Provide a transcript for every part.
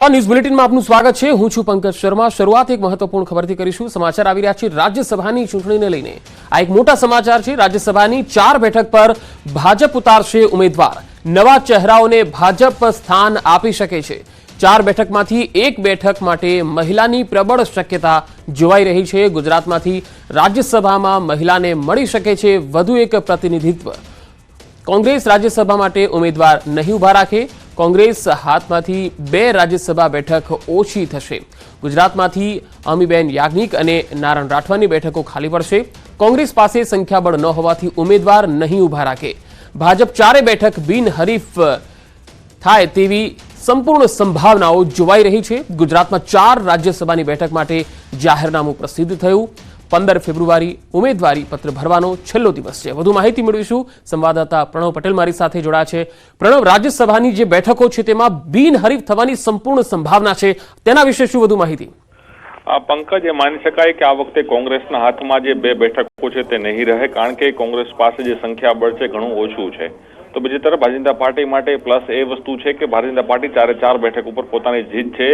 News બુલેટિનમાં આપનું સ્વાગત છે। હું છું પંકજ શર્મા। શરૂઆત એક મહત્વપૂર્ણ ખબરથી કરીશું। સમાચાર આવી રહ્યા છે રાજ્યસભાની ચૂંટણીને લઈને। આ એક મોટા સમાચાર છે। રાજ્યસભાની 4 બેઠક પર ભાજપ ઉતારશે ઉમેદવાર। નવા ચહેરાઓને ભાજપ સ્થાન આપી શકે છે। 4 બેઠકમાંથી એક બેઠક માટે મહિલાની પ્રબળ શક્યતા જોવાઈ રહી છે। ગુજરાતમાંથી રાજ્યસભામાં મહિલાને મળી શકે છે વધુ એક પ્રતિનિધિત્વ। કોંગ્રેસ રાજ્યસભા માટે ઉમેદવાર નહીં ઉભા રાખે। કોંગ્રેસ હાથમાંથી 2 રાજ્યસભા બેઠક ઓછી થશે। ગુજરાતમાંથી અમીબેન યાજ્ઞિક અને નારણ રાઠવાની બેઠકો ખાલી પડશે। કોંગ્રેસ પાસે સંખ્યાબળ ન હોવાથી ઉમેદવાર નહીં ઉભા રાખે। ભાજપ 4 બેઠક બિનહરીફ થાય તેવી સંપૂર્ણ સંભાવનાઓ જોવાઈ રહી છે। ગુજરાતમાં 4 રાજ્યસભાની બેઠક માટે જાહેરનામું પ્રસિદ્ધ થયું। 15 ફેબ્રુઆરી ઉમેદવારી પત્ર ભરવાનો છેલ્લો દિવસ છે। વધુ માહિતી મેળવીશું। સંવાદદાતા પ્રણવ પટેલ મારી સાથે જોડાયા છે। પ્રણવ, રાજ્યસભાની જે બેઠકો છે તેમાં બિનહરીફ થવાની સંપૂર્ણ સંભાવના છે, તેના વિશે શું વધુ માહિતી? પંકજ, એ માની શકાય કે આ વખતે કોંગ્રેસના હાથમાં જે 2 બેઠકો છે તે નહીં રહે, કારણ કે કોંગ્રેસ પાસે જે સંખ્યાબળ છે ઘણું ઓછું છે। તો બીજી તરફ ભારતીય જનતા પાર્ટી માટે પ્લસ એ વસ્તુ છે કે ભારતીય જનતા પાર્ટી 4 બેઠક ઉપર પોતાની જીત છે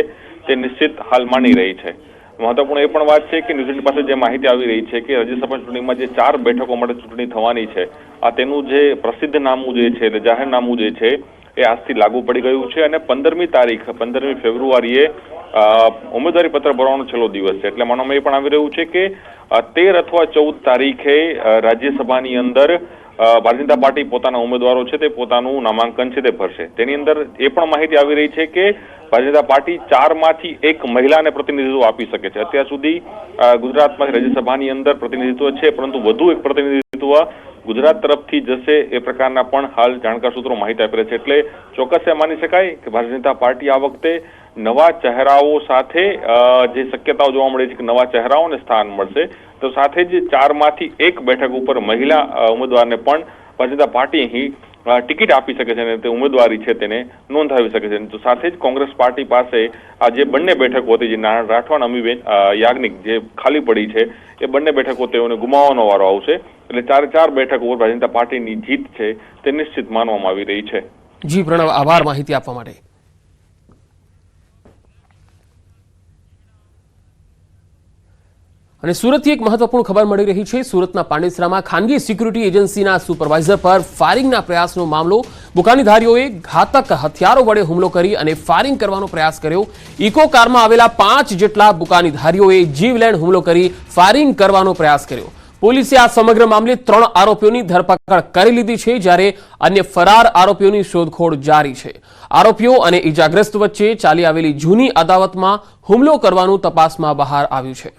તે નિશ્ચિત હાલ માની રહી છે। મહત્વપૂર્ણ એ પણ વાત છે કે ન્યૂઝીલેન્ડ પાસે જે માહિતી આવી રહી છે કે રાજ્યસભા ચૂંટણીમાં જે 4 બેઠકો માટે ચૂંટણી થવાની છે, આ તેનું જે પ્રસિદ્ધ નામું જે છે, જાહેરનામું જે છે એ આજથી લાગુ પડી ગયું છે અને 15મી ફેબ્રુઆરીએ ઉમેદવારી પત્ર ભરવાનો છેલ્લો દિવસ છે। એટલે માનવામાં એ પણ આવી રહ્યું છે કે 13 અથવા 14 તારીખે રાજ્યસભાની અંદર ભારતીય જનતા પાર્ટી પોતાના ઉમેદવારો છે તે પોતાનું નામાંકન છે તે ભરશે। તેની અંદર એ પણ માહિતી આવી રહી છે કે ભારતીય જનતા પાર્ટી 4માંથી 1 મહિલાને પ્રતિનિધિત્વ આપી શકે છે। અત્યાર સુધી ગુજરાતમાંથી રાજ્યસભાની અંદર પ્રતિનિધિત્વ છે, પરંતુ વધુ એક પ્રતિનિધિત્વ ગુજરાત તરફથી જશે એ પ્રકારના પણ હાલ જાણકાર સૂત્રો માહિતી આપી રહ્યા છે। એટલે ચોક્કસ એ માની શકાય કે ભારતીય જનતા પાર્ટી આ વખતે નવા ચહેરાઓ સાથે જે શક્યતાઓ જોવા મળે છે કે નવા ચહેરાઓને સ્થાન મળશે, તો સાથે જ 4માંથી 1 બેઠક ઉપર મહિલા ઉમેદવારને પણ ભારતીય જનતા પાર્ટી અહીં ટિકિટ આપી શકે છે અને તે ઉમેદવારી છે તેને નોંધાવી શકે છે। તો સાથે જ કોંગ્રેસ પાર્ટી પાસે આ જે બંને બેઠકો હતી, જે નારણ રાઠવા અને અમીબેન યાજ્ઞિક જે ખાલી પડી છે, એ બંને બેઠકો તેઓને ગુમાવવાનો વારો આવશે। એટલે 4 બેઠકો ઉપર ભારતીય જનતા પાર્ટીની જીત છે તે નિશ્ચિત માનવામાં આવી રહી છે। જી પ્રણવ, આભાર માહિતી આપવા માટે। અને સુરતથી એક મહત્વપૂર્ણ ખબર મળી રહી છે। સુરતના પાંડેસરામાં ખાનગી સિક્યુરિટી એજન્સીના સુપરવાઇઝર પર ફાયરિંગના પ્રયાસનો મામલો। બુકાનીધારીઓએ ઘાતક હથિયારો વડે હુમલો કરી અને ફાયરિંગ કરવાનો પ્રયાસ કર્યો। ઇકો કારમાં આવેલા 5 જેટલા બુકાનીધારીઓએ જીવલેણ હુમલો કરી ફાયરિંગ કરવાનો પ્રયાસ કર્યો। પોલીસે આ સમગ્ર મામલે 3 આરોપીઓની ધરપકડ કરી લીધી છે, જ્યારે અન્ય ફરાર આરોપીઓની શોધખોળ જારી છે। આરોપીઓ અને ઇજાગ્રસ્ત વચ્ચે ચાલી આવેલી જૂની અદાવતમાં હુમલો કરવાનું તપાસમાં બહાર આવ્યું છે।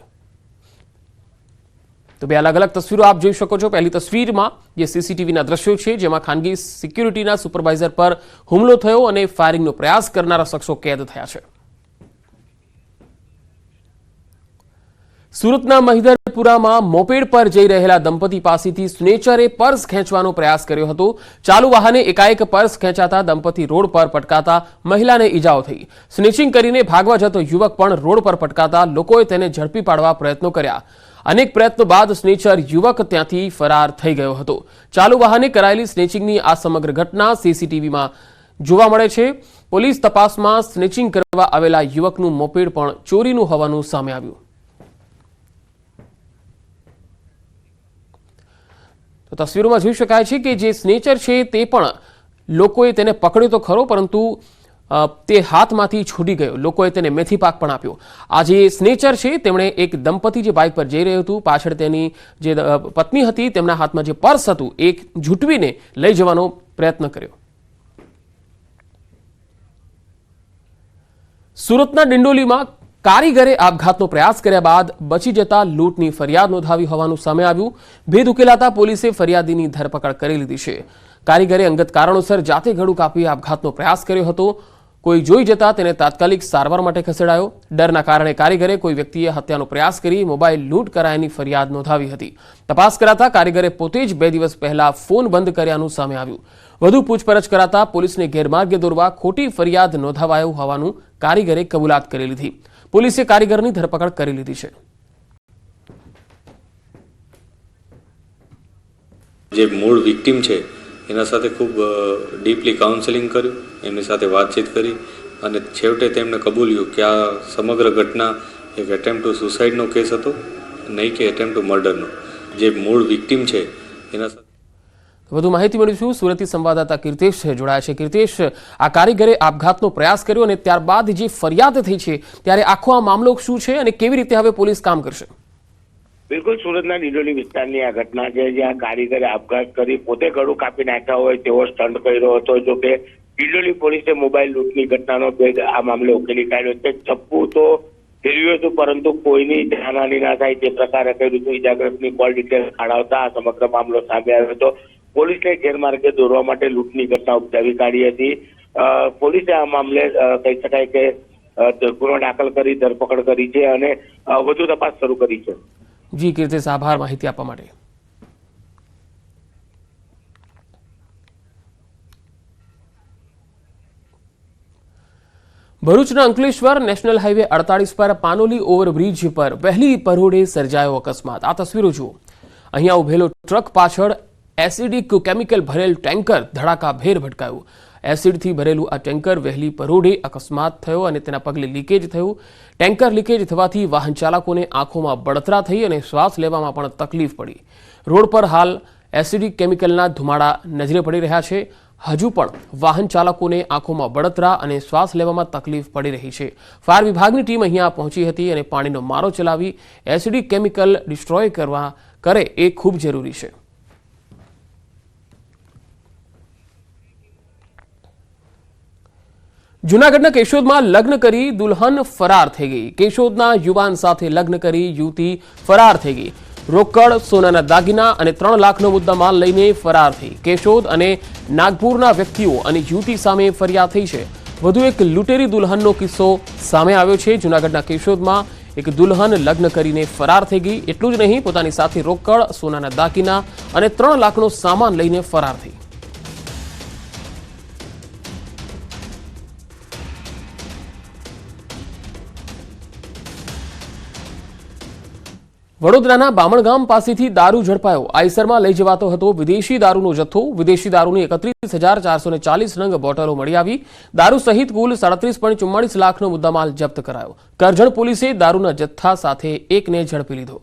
તો 2 અલગ અલગ તસવીરો આપ જોઈ શકો છો। પહેલી તસવીરમાં જે સીસીટીવીના દ્રશ્યો છે, જેમાં ખાનગી સિક્યુરિટીના સુપરવાઇઝર પર હુમલો થયો અને ફાયરિંગનો પ્રયાસ કરનારા શખ્સો કેદ થયા છે। સુરતના મહિધરપુરામાં મોપેડ પર જઈ રહેલા દંપતી પાસેથી સ્નેચરે પર્સ ખેંચવાનો પ્રયાસ કર્યો હતો। ચાલુ વાહને એકાએક પર્સ ખેંચાતા દંપતી રોડ પર પટકાતા મહિલાને ઈજાઓ થઈ। સ્નેચિંગ કરીને ભાગવા જતો યુવક પણ રોડ પર પટકાતા લોકોએ તેને ઝડપી પાડવા પ્રયત્નો કર્યા। અનેક પ્રયત્નો બાદ સ્નેચર યુવક ત્યાંથી ફરાર થઈ ગયો હતો। ચાલુ વાહને કરાયેલી સ્નેચિંગની આ સમગ્ર ઘટના સીસીટીવીમાં જોવા મળે છે। પોલીસ તપાસમાં સ્નેચિંગ કરવા આવેલા યુવકનું મોપેડ પણ ચોરીનું હોવાનું સામે આવ્યું। તો તસવીરોમાં જોઈ શકાય છે કે જે સ્નેચર છે તે પણ લોકોએ તેને પકડ્યો તો ખરો, પરંતુ તે હાથમાંથી છૂટી ગયો। લોકોએ તેને મેથી પાક પણ આપ્યો। આ જે સ્નેચર છે તેમણે એક દંપતી જે બાઇક પર જઈ રહ્યું હતું, પાછળ તેની જે પત્ની હતી તેમના હાથમાં જે પર્સ હતું એ ઝૂંટવીને લઈ જવાનો પ્રયત્ન કર્યો। સુરતના ડિંડોલીમાં કારીગરે આપઘાતનો પ્રયાસ કર્યા બાદ બચી જતા લૂંટની ફરિયાદ નોંધાવી હોવાનું સામે આવ્યું। ભેદ ઉકેલાતા પોલીસે ફરિયાદીની ધરપકડ કરી લીધી છે। કારીગરે અંગત કારણોસર જાતે ગળું કાપી આપઘાતનો પ્રયાસ કર્યો હતો। કોઈ જોઈ જતા તેને તાત્કાલિક સારવાર માટે ખસેડાયો। ડરના કારણે કારીગરે કોઈ વ્યક્તિએ હત્યાનો પ્રયાસ કરી મોબાઈલ લૂંટ કરાયાની ફરિયાદ નોંધાવી હતી। તપાસ કરાતા કારીગરે પોતે જ 2 દિવસ પહેલા ફોન બંધ કર્યાનું સામે આવ્યું। વધુ પૂછપરછ કરાતા પોલીસને ગેરમાર્ગે દોરવા ખોટી ફરિયાદ નોંધાવાયું હોવાનું કારીગરે કબૂલાત કરી લીધી। પોલીસે કારીગરની ધરપકડ કરી લીધી છે। જે મૂળ વિક્ટિમ છે એના સાથે ખૂબ ડીપલી કાઉન્સેલિંગ કર્યું, એમની સાથે વાતચીત કરી, અને છેવટે તેમણે કબૂલ્યું કે આ સમગ્ર ઘટના એક એટેમ્પ ટુ સુસાઇડનો કેસ હતો, નહીં કે એટેમ્પ ટુ મર્ડરનો. જે મૂળ વિક્ટિમ છે એના વધુ માહિતી મેળવીશું. સુરતથી સંવાદદાતા કીર્તેશ જોડાયા છે. કીર્તેશ, આ કારીગરે આપઘાતનો પ્રયાસ કર્યો અને ત્યારબાદ જે ફરિયાદ થઈ છે ત્યારે આખો આ મામલો શું છે અને કેવી રીતે હવે પોલીસ કામ કરશે? બિલકુલ, સુરતના ડિંડોલી વિસ્તારની આ ઘટના છે, જ્યાં કારીગરે આપઘાત કરી પોતે ગળું કાપી નાખ્યા હોય તેવો સ્ટન્ટ કર્યો હતો. જો કે ડિંડોલી પોલીસે મોબાઈલ લૂંટની ઘટનાનો ભેદ આ મામલે ઉકેલી કાઢ્યો છે. ચપ્પુ તો ફેરવ્યું હતું, પરંતુ કોઈની જાનહાની ના થાય તે પ્રકારે કર્યું હતું. ઇજાગ્રસ્તની કોલ ડિટેલ કાઢાવતા આ સમગ્ર મામલો સામે આવ્યો હતો. પોલીસને ગેરમાર્ગે દોરવા માટે લૂંટની ઘટના ઉપજાવી કાઢી હતી. પોલીસે આ મામલે કહી શકાય કે ગુનો દાખલ કરી ધરપકડ કરી છે અને વધુ તપાસ શરૂ કરી છે. જી કીર્તેશ, આભાર માહિતી આપવા માટે. ભરૂચના અંકલેશ્વર નેશનલ હાઈવે 48 પર પાનોલી ઓવરબ્રિજ પર વહેલી પરોઢે સર્જાયો અકસ્માત. આ તસવીરો જુઓ. અહીંયા ઉભેલો ટ્રક પાછળ એસિડિક કેમિકલ ભરેલ ટેન્કર ધડાકાભેર ભટકાયું. એસિડથી ભરેલું આ ટેન્કર વહેલી પરોઢે અકસ્માત થયો અને તેના પગલે લીકેજ થયું. ટેન્કર લીકેજ થવાથી વાહન ચાલકોને આંખોમાં બળતરા થઈ અને શ્વાસ લેવામાં પણ તકલીફ પડી. રોડ પર હાલ એસિડિક કેમિકલના ધુમાડા નજરે પડી રહ્યા છે. હજુ પણ વાહન ચાલકોને આંખોમાં બળતરા અને શ્વાસ લેવામાં તકલીફ પડી રહી છે. ફાયર વિભાગની ટીમ અહીંયા પહોંચી હતી અને પાણીનો મારો ચલાવી એસિડિક કેમિકલ ડિસ્ટ્રોય કરે એ ખૂબ જરૂરી છે. જૂનાગઢના કેશોદમાં લગ્ન કરી દુલ્હન ફરાર થઈ ગઈ. કેશોદના યુવાન સાથે લગ્ન કરી યુવતી ફરાર થઈ ગઈ. રોકડ, સોનાના દાગીના અને 3 લાખનો મુદ્દામાલ લઈને ફરાર થઈ. કેશોદ અને નાગપુરના વ્યક્તિઓ અને યુવતી સામે ફરિયાદ થઈ છે. વધુ એક લૂંટેરી દુલ્હનનો કિસ્સો સામે આવ્યો છે. જૂનાગઢના કેશોદમાં એક દુલ્હન લગ્ન કરીને ફરાર થઈ ગઈ. એટલું જ નહીં, પોતાની સાથે રોકડ, સોનાના દાગીના અને 3 લાખનો સામાન લઈને ફરાર થઈ. વડોદરાના બામણગામ પાસેથી દારૂ ઝડપાયો. આઈસરમાં લઈ જવાતો હતો વિદેશી દારૂનો જથ્થો. વિદેશી દારૂની 31,440 નંગ બોટલો મળી આવી. દારૂ સહિત કુલ 37.44 લાખનો મુદ્દામાલ જપ્ત કરાયો. કરજણ પોલીસે દારૂના જથ્થા સાથે એકને ઝડપી લીધો.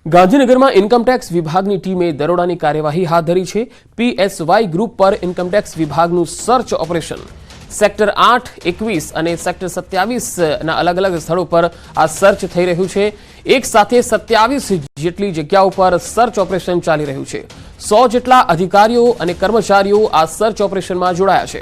ગાંધીનગરમાં ઇન્કમટેક્સ વિભાગની ટીમે દરોડાની કાર્યવાહી હાથ ધરી છે. PSY ગ્રુપ પર ઇન્કમટેક્સ વિભાગનું સર્ચ ઓપરેશન. સેક્ટર 8, 21 અને સેક્ટર 27ના અલગ અલગ સ્થળો પર આ સર્ચ થઈ રહ્યું છે. એક સાથે 27 જેટલી જગ્યાઓ પર સર્ચ ઓપરેશન ચાલી રહ્યું છે. 100 જેટલા અધિકારીઓ અને કર્મચારીઓ આ સર્ચ ઓપરેશનમાં જોડાયા છે.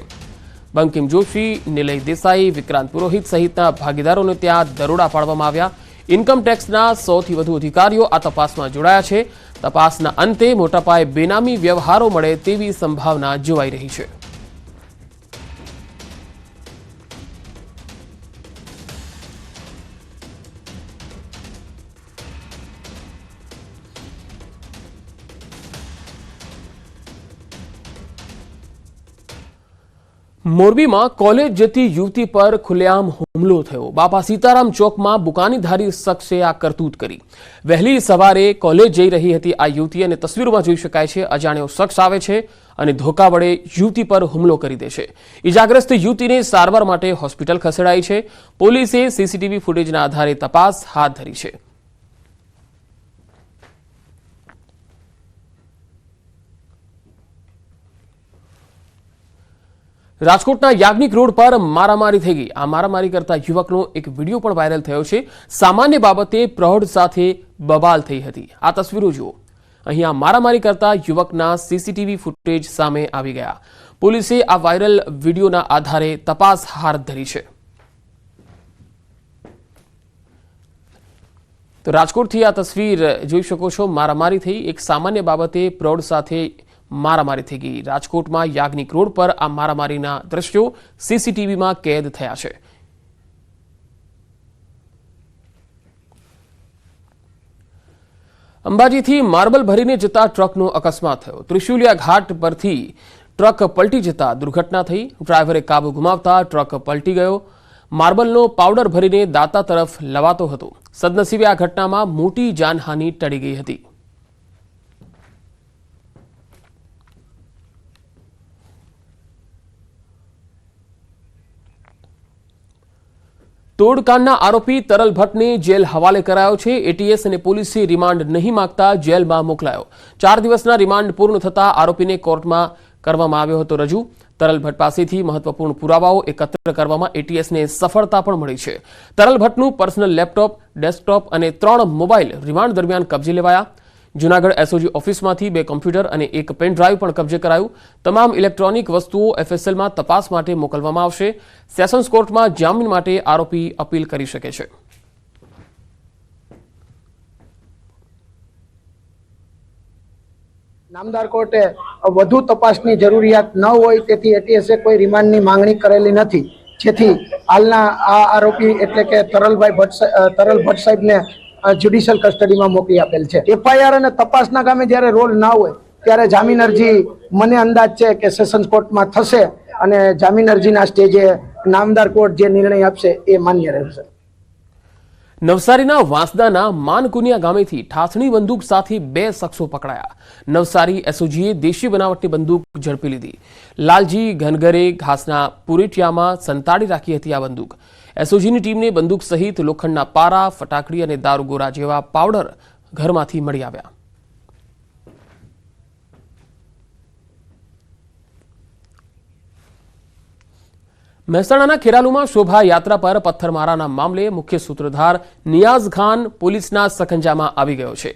બંકિમ જોશી, નિલય દેસાઈ, વિક્રાંત પુરોહિત સહિતના ભાગીદારોને ત્યાં દરોડા પાડવામાં આવ્યા. ઇન્કમટેક્સના 100થી વધુ અધિકારીઓ આ તપાસમાં જોડાયા છે. તપાસના અંતે મોટા પાયે બેનામી વ્યવહારો મળે તેવી સંભાવના જોવાઈ રહી છે. મોરબીમાં કોલેજ જતી યુવતી પર ખુલ્લેઆમ હુમલો થયો. બાપા સીતારામ ચોકમાં બુકાનીધારી શખ્સે આ કરતૂત કરી. વહેલી સવારે કોલેજ જઈ રહી હતી આ યુવતી અને તસવીરોમાં જોઈ શકાય છે અજાણ્યો શખ્સ આવે છે અને ધોકા વડે યુવતી પર હુમલો કરી દે છે. ઇજાગ્રસ્ત યુવતીને સારવાર માટે હોસ્પિટલ ખસેડાઈ છે. પોલીસે સીસીટીવી ફૂટેજના આધારે તપાસ હાથ ધરી છે. રાજકોટના યાજ્ઞિક રોડ પર મારામારી થઈ ગઈ. આ મારામારી કરતા યુવકનો એક વિડીયો પણ વાયરલ થયો છે. સામાન્ય બાબતે પ્રૌઢ સાથે બબાલ થઈ હતી. આ તસવીરો જુઓ. અહીંયા મારામારી કરતા યુવકના સીસીટીવી ફૂટેજ સામે આવી ગયા. પોલીસે આ વાયરલ વિડીયોના આધારે તપાસ હાથ ધરી છે. તો રાજકોટથી આ તસવીર જોઈ શકો છો. મારામારી થઈ. એક સામાન્ય બાબતે પ્રૌઢ સાથે મારામારી થઈ ગઈ. રાજકોટમાં યાજ્ઞિક રોડ પર આ મારામારીના દ્રશ્યો સીસીટીવીમાં કેદ થયા છે. અંબાજીથી માર્બલ ભરીને જતા ટ્રકનો અકસ્માત થયો. ત્રિશુલિયા ઘાટ પરથી ટ્રક પલટી જતા દુર્ઘટના થઈ. ડ્રાઈવરે કાબુ ગુમાવતા ટ્રક પલટી ગયો. માર્બલનો પાવડર ભરીને દાતા તરફ લવાતો હતો. સદનસીબે આ ઘટનામાં મોટી જાનહાનિ ટળી ગઈ હતી. તોડકાંડના આરોપી તરલ ભટ્ટને જેલ હવાલે કરાયો છે. એટીએસ અને પોલીસે રિમાન્ડ નહીં માંગતા જેલમાં મોકલાયો. 4 દિવસના રિમાન્ડ પૂર્ણ થતા આરોપીને કોર્ટમાં કરવામાં આવ્યો હતો રજૂ. તરલ ભટ્ટ પાસેથી મહત્વપૂર્ણ પુરાવાઓ એકત્ર કરવામાં એટીએસને સફળતા પણ મળી છે. તરલ ભટ્ટનું પર્સનલ લેપટોપ, ડેસ્કટોપ અને 3 મોબાઈલ રિમાન્ડ દરમિયાન કબજે લેવાયા. જૂનાગઢ એસઓજી ઓફિસમાંથી 2 કમ્પ્યુટર અને 1 પેન ડ્રાઈવ પણ કબજે કરાયું. તમામ ઇલેક્ટ્રોનિક વસ્તુઓ એફએસએલમાં તપાસ માટે મોકલવામાં આવશે. સેશન્સ કોર્ટમાં જામીન માટે આરોપી અપીલ કરી શકે છે. નામદાર કોર્ટે વધુ તપાસની જરૂરિયાત ન હોય તેથી એટીએસે કોઈ રિમાન્ડની માંગણી કરેલી નથી, જેથી હાલના આ આરોપી એટલે કે તરલ ભટ્ટ સાહેબને જ્યુડિશિયલ કસ્ટડીમાં મોકલી આપેલ છે. એફઆઈઆર અને તપાસના કામે જ્યારે રોલ ના હોય ત્યારે જામીન અરજી મને અંદાજ છે કે સેશન્સ કોર્ટમાં થશે અને જામીન અરજીના સ્ટેજે નામદાર કોર્ટ જે નિર્ણય આપશે એ માન્ય રહેશે. નવસારીના વાંસદાના માનકુનિયા ગામેથી ઠાસણી બંદૂક સાથે 2 શખ્સો પકડાયા. નવસારી એસઓજીએ દેશી બનાવટની બંદૂક ઝડપી લીધી. લાલજી ઘનગરે ઘાસના પુરેટિયામાં સંતાડી રાખી હતી આ બંદૂક. એસઓજીની ટીમને બંદૂક સહિત લોખંડના પારા, ફટાકડી અને દારૂગોળા જેવા પાવડર ઘરમાંથી મળી આવ્યા. મહેસાણાના ખેરાલુમાં શોભાયાત્રા પર પથ્થરમારાના મામલે મુખ્ય સૂત્રધાર નિયાઝ ખાન પોલીસના સકંજામાં આવી ગયો છે.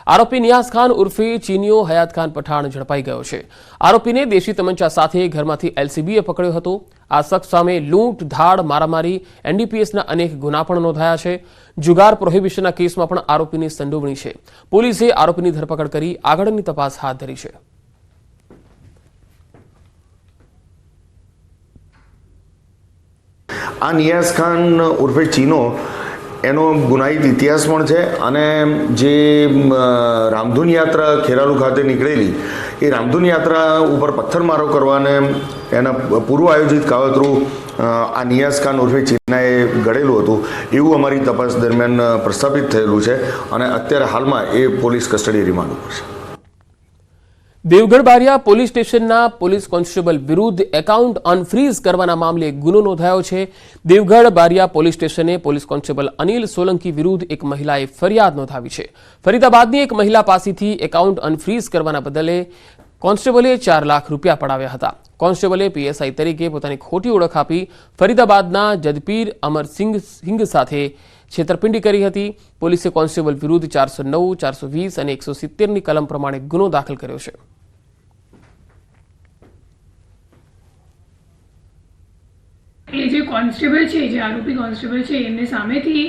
આરોપી નિયાઝ ખાન ઉર્ફે ચીનીઓ હયાત ખાન પઠાણ ઝડપાઈ ગયો છે. આરોપીને દેશી તમંચા સાથે ઘરમાંથી એલસીબીએ પકડ્યો હતો. આ શખ્સ સામે લૂંટ, ધાડ, મારામારી, એનડીપીએસના અનેક ગુના પણ નોંધાયા છે. જુગાર પ્રોહિબિશનના કેસમાં પણ આરોપીની સંડોવણી છે. પોલીસે આરોપીની ધરપકડ કરી આગળની તપાસ હાથ ધરી છે. આ નિયાઝ ખાન ઉર્ફે ચીનો એનો ગુનાહિત ઇતિહાસ પણ છે અને જે રામધૂન યાત્રા ખેરાલુ ખાતે નીકળેલી એ રામધૂન યાત્રા ઉપર પથ્થરમારો કરવાને એના પૂર્વ આયોજિત કાવતરું આ નિયાઝ ખાન ઉર્ફે ચીનાએ ઘડેલું હતું એવું અમારી તપાસ દરમિયાન પ્રસ્થાપિત થયેલું છે અને અત્યારે હાલમાં એ પોલીસ કસ્ટડી રિમાન્ડ ઉપર છે. દેવગઢ બારિયા પોલીસ સ્ટેશનના પોલીસ કોન્સ્ટેબલ વિરુદ્ધ એકાઉન્ટ અનફ્રીઝ કરવાના મામલે ગુનો નોંધાયો છે. દેવગઢ બારિયા પોલીસ સ્ટેશને પોલીસ કોન્સ્ટેબલ અનિલ સોલંકી વિરુદ્ધ એક મહિલાએ ફરિયાદ નોંધાવી છે. ફરીદાબાદની એક મહિલા પાસેથી એકાઉન્ટ અનફ્રીઝ કરવાના બદલે કોન્સ્ટેબલે 4 લાખ રૂપિયા પડાવ્યા હતા. કોન્સ્ટેબલે પીએસઆઈ તરીકે પોતાની ખોટી ઓળખ આપી ફરીદાબાદના જદપીર અમરસિંહ સાથે છેતરપિંડી કરી હતી. પોલીસે કોન્સ્ટેબલ વિરુદ્ધ 409, 420 અને 170ની કલમ પ્રમાણે ગુનો દાખલ કર્યો છે. એ જે કોન્સ્ટેબલ છે, જે આરોપી કોન્સ્ટેબલ છે, એમને સામેથી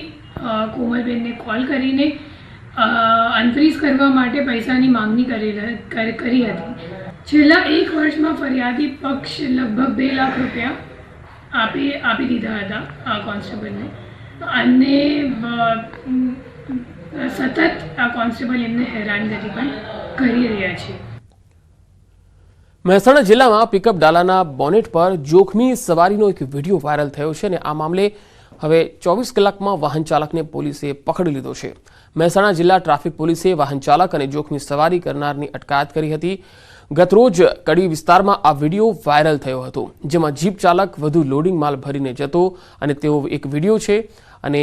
કોમલબેનને કોલ કરીને અનફ્રીઝ કરવા માટે પૈસાની માંગણી કરી હતી. છેલ્લા 1 વર્ષમાં ફરિયાદી પક્ષ લગભગ 2 લાખ રૂપિયા આપી દીધા હતા કોન્સ્ટેબલને અને સતત આ કોન્સ્ટેબલ એમને હેરાનગતિ પણ કરી રહ્યા છે. મહેસાણા જિલ્લામાં પિકઅપ ડાલાના બોનેટ પર જોખમી સવારીનો એક વિડીયો વાયરલ થયો છે અને આ મામલે હવે 24 કલાકમાં વાહન ચાલકને પોલીસે પકડી લીધો છે. મહેસાણા જિલ્લા ટ્રાફિક પોલીસે વાહન ચાલક અને જોખમી સવારી કરનારની અટકાયત કરી હતી. ગતરોજ કડી વિસ્તારમાં આ વિડીયો વાયરલ થયો હતો, જેમાં જીપ ચાલક વધુ લોડિંગ માલ ભરીને જતો અને તેવો એક વિડીયો છે અને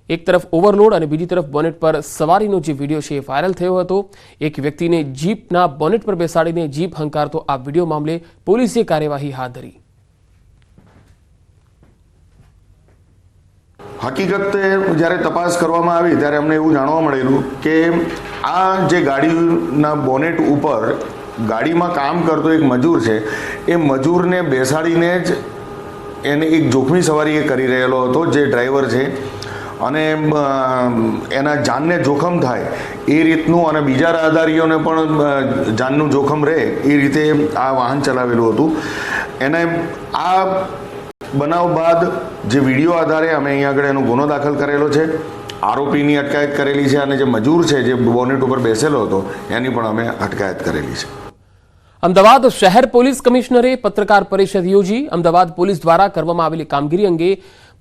એક તરફ ઓવરલોડ અને બીજી તરફ બોનેટ પર સવારીનો જે વિડીયો છે એ વાયરલ થયો હતો. એક વ્યક્તિને જીપના બોનેટ પર બેસાડીને જીપ હંકારતો આ વિડીયો મામલે પોલીસે કાર્યવાહી હાથ ધરી. હકીકતે જ્યારે તપાસ કરવામાં આવી ત્યારે અમને એવું જાણવા મળેલું કે આ જે ગાડીના બોનેટ ઉપર ગાડીમાં કામ કરતો એક મજૂર છે, એ મજૂરને બેસાડીને જ એને એક જોખમી સવારી એ કરી રહેલો હતો, જે ડ્રાઈવર છે, અને એના જાનને જોખમ થાય એ રીતનું અને બીજા રાહદારીઓને પણ જાનનું જોખમ રહે એ રીતે આ વાહન ચલાવેલું હતું. એને આ બનાવ બાદ જે વિડીયો આધારે અમે અહીંયા આગળ એનો ગુનો દાખલ કરેલો છે. આરોપીની અટકાયત કરેલી છે અને જે મજૂર છે જે બોનેટ ઉપર બેસેલો હતો એની પણ અમે અટકાયત કરેલી છે. અમદાવાદ શહેર પોલીસ કમિશનરે પત્રકાર પરિષદ યોજી અમદાવાદ પોલીસ દ્વારા કરવામાં આવેલી કામગીરી અંગે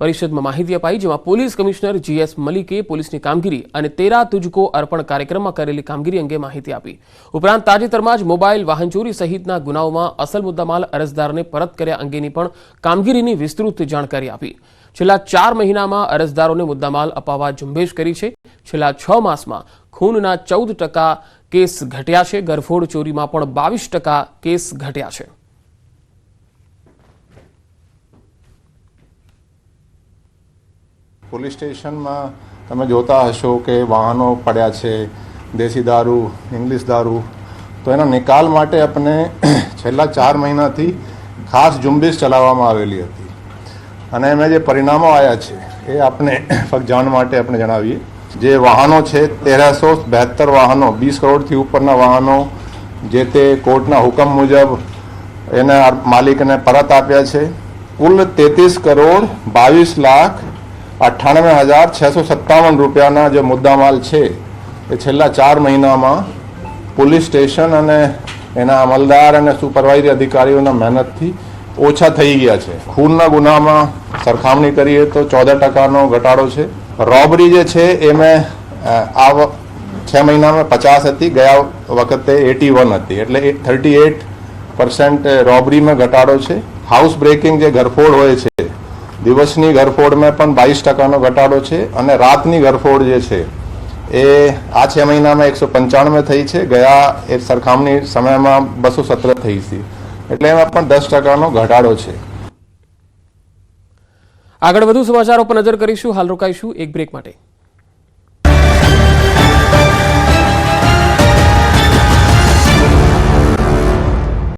પરિષદમાં માહિતી અપાઈ, જેમાં પોલીસ કમિશનર GS મલિકે પોલીસની કામગીરી અને તેરા તુજકો અર્પણ કાર્યક્રમમાં કરેલી કામગીરી અંગે માહિતી આપી. ઉપરાંત તાજેતરમાં જ મોબાઈલ વાહન ચોરી સહિતના ગુનાઓમાં અસલ મુદ્દામાલ અરજદારને પરત કર્યા અંગેની પણ કામગીરીની વિસ્તૃત જાણકારી આપી. છેલ્લા 4 મહિનામાં અરજદારોને મુદ્દામાલ અપાવવા ઝુંબેશ કરી છે. છેલ્લા 6 માસમાં ખૂનના 14% કેસ ઘટ્યા છે. ગરફોડ ચોરીમાં પણ 22% કેસ ઘટ્યા છે. પોલીસ સ્ટેશનમાં તમે જોતા હશો કે વાહનો પડ્યા છે, દેશી દારૂ, ઇંગ્લિશ દારૂ, તો એના નિકાલ માટે આપણે છેલ્લા 4 મહિનાથી ખાસ ઝુંબેશ ચલાવવામાં આવેલી હતી અને એમાં જે પરિણામો આવ્યા છે એ આપણે ફક્ત જાણ માટે આપણે જણાવીએ. જે વાહનો છે 1372 વાહનો, 20 કરોડથી ઉપરના વાહનો જે તે કોર્ટના હુકમ મુજબ એના માલિકને પરત આપ્યા છે. કુલ 33 કરોડ 22 લાખ 98,657 રૂપિયાના જે મુદ્દામાલ છે એ છેલ્લા 4 મહિનામાં પોલીસ સ્ટેશન અને એના અમલદાર અને સુપરવાઇઝરી અધિકારીઓના મહેનતથી ઓછા થઈ ગયા છે. ખૂનના ગુનામાં સરખામણી કરીએ તો 14%નો ઘટાડો છે. રોબરી જે છે એમાં આ 6 મહિનામાં 50 હતી, ગયા વખતે 81 હતી, એટલે 38% રોબરીમાં ઘટાડો છે. હાઉસ બ્રેકિંગ જે ઘરફોડ હોય છે, દિવસની ઘરફોડમાં પણ 22%નો ઘટાડો છે અને રાતની ઘરફોડ જે છે એ આ 6 મહિનામાં 195 થઈ છે, ગયા એ સરખામણી સમયમાં 217 થઈ હતી, એટલે એમાં પણ 10%નો ઘટાડો છે. આગળ વધુ સમાચારો પર નજર કરીશું. હાલ રોકાઈશું એક બ્રેક માટે.